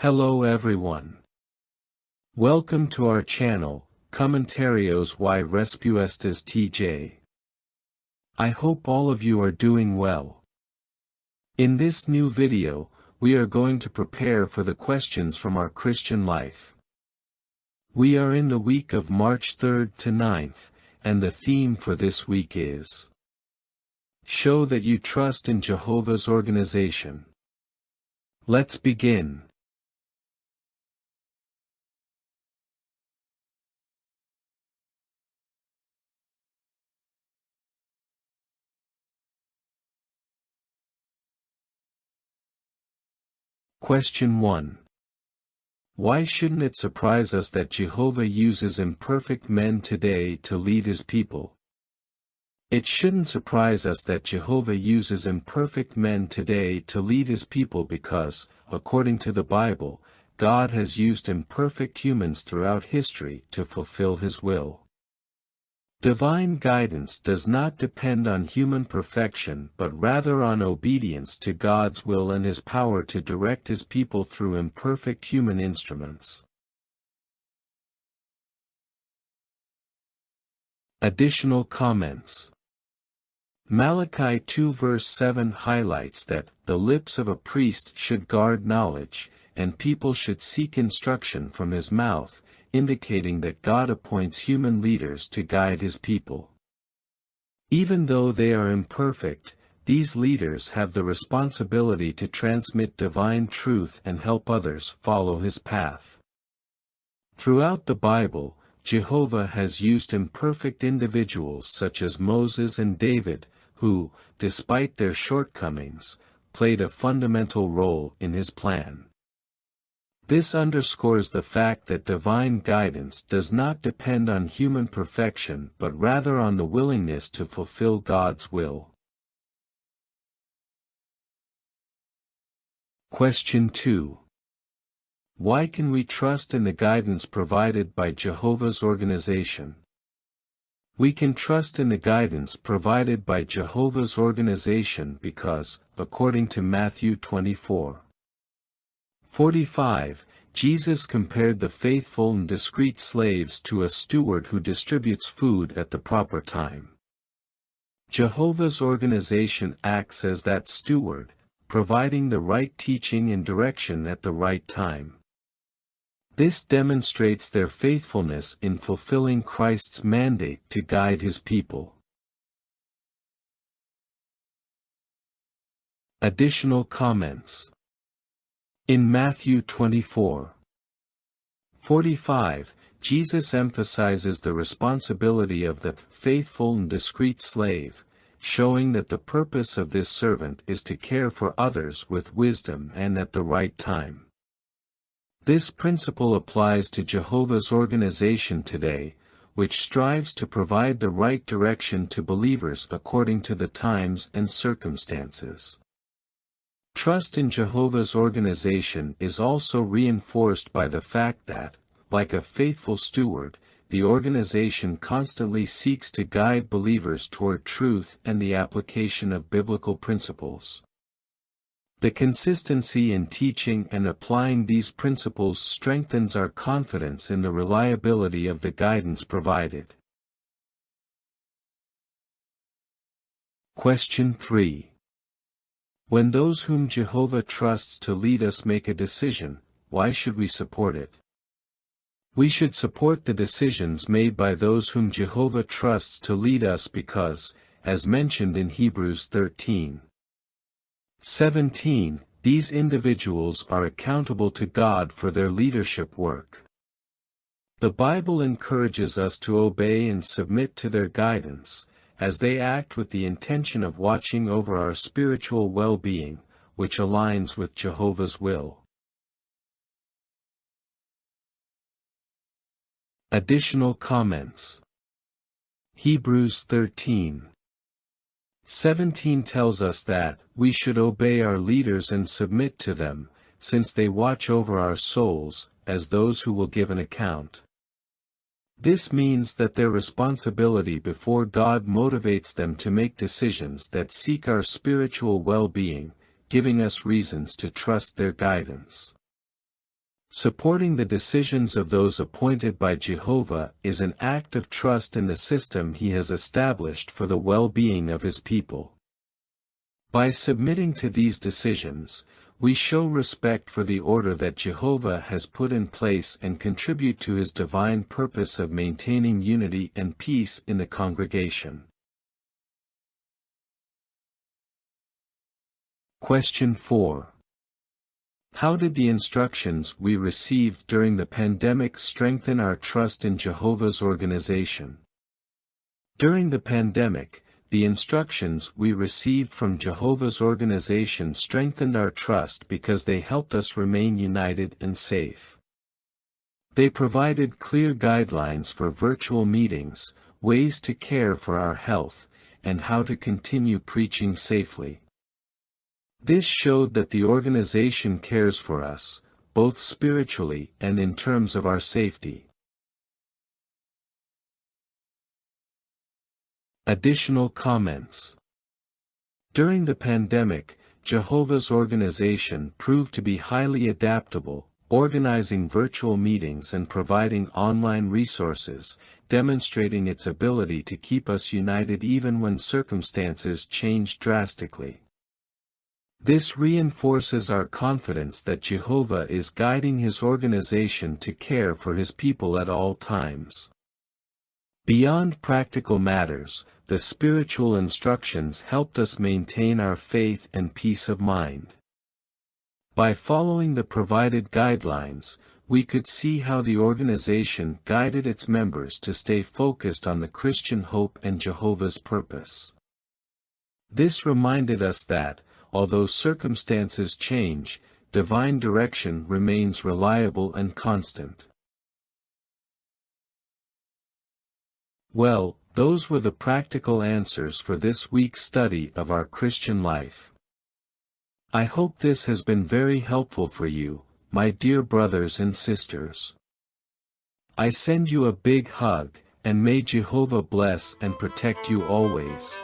Hello everyone. Welcome to our channel, Comentarios y Respuestas TJ. I hope all of you are doing well. In this new video, we are going to prepare for the questions from our Christian life. We are in the week of March 3rd to 9th, and the theme for this week is Show that you trust in Jehovah's organization. Let's begin. Question 1. Why shouldn't it surprise us that Jehovah uses imperfect men today to lead his people? It shouldn't surprise us that Jehovah uses imperfect men today to lead his people because, according to the Bible, God has used imperfect humans throughout history to fulfill his will. Divine guidance does not depend on human perfection but rather on obedience to God's will and his power to direct his people through imperfect human instruments. Additional comments. Malachi 2 verse 7 highlights that the lips of a priest should guard knowledge, and people should seek instruction from his mouth, indicating that God appoints human leaders to guide his people. Even though they are imperfect, these leaders have the responsibility to transmit divine truth and help others follow his path. Throughout the Bible, Jehovah has used imperfect individuals such as Moses and David, who, despite their shortcomings, played a fundamental role in his plan. This underscores the fact that divine guidance does not depend on human perfection but rather on the willingness to fulfill God's will. Question 2. Why can we trust in the guidance provided by Jehovah's organization? We can trust in the guidance provided by Jehovah's organization because, according to Matthew 24:45, Jesus compared the faithful and discreet slaves to a steward who distributes food at the proper time. Jehovah's organization acts as that steward, providing the right teaching and direction at the right time. This demonstrates their faithfulness in fulfilling Christ's mandate to guide his people. Additional comments. In Matthew 24:45, Jesus emphasizes the responsibility of the faithful and discreet slave, showing that the purpose of this servant is to care for others with wisdom and at the right time. This principle applies to Jehovah's organization today, which strives to provide the right direction to believers according to the times and circumstances. Trust in Jehovah's organization is also reinforced by the fact that, like a faithful steward, the organization constantly seeks to guide believers toward truth and the application of biblical principles. The consistency in teaching and applying these principles strengthens our confidence in the reliability of the guidance provided. Question 3. When those whom Jehovah trusts to lead us make a decision, why should we support it? We should support the decisions made by those whom Jehovah trusts to lead us because, as mentioned in Hebrews 13:17, these individuals are accountable to God for their leadership work. The Bible encourages us to obey and submit to their guidance, as they act with the intention of watching over our spiritual well-being, which aligns with Jehovah's will. Additional comments. Hebrews 13:17 tells us that we should obey our leaders and submit to them, since they watch over our souls, as those who will give an account. This means that their responsibility before God motivates them to make decisions that seek our spiritual well-being, giving us reasons to trust their guidance. Supporting the decisions of those appointed by Jehovah is an act of trust in the system he has established for the well-being of his people. By submitting to these decisions, we show respect for the order that Jehovah has put in place and contribute to his divine purpose of maintaining unity and peace in the congregation. Question 4. How did the instructions we received during the pandemic strengthen our trust in Jehovah's organization? During the pandemic, the instructions we received from Jehovah's organization strengthened our trust because they helped us remain united and safe. They provided clear guidelines for virtual meetings, ways to care for our health, and how to continue preaching safely. This showed that the organization cares for us, both spiritually and in terms of our safety. Additional comments. During the pandemic, Jehovah's organization proved to be highly adaptable, organizing virtual meetings and providing online resources, demonstrating its ability to keep us united even when circumstances changed drastically. This reinforces our confidence that Jehovah is guiding his organization to care for his people at all times. Beyond practical matters, the spiritual instructions helped us maintain our faith and peace of mind. By following the provided guidelines, we could see how the organization guided its members to stay focused on the Christian hope and Jehovah's purpose. This reminded us that, although circumstances change, divine direction remains reliable and constant. Well, those were the practical answers for this week's study of our Christian life. I hope this has been very helpful for you, my dear brothers and sisters. I send you a big hug, and may Jehovah bless and protect you always.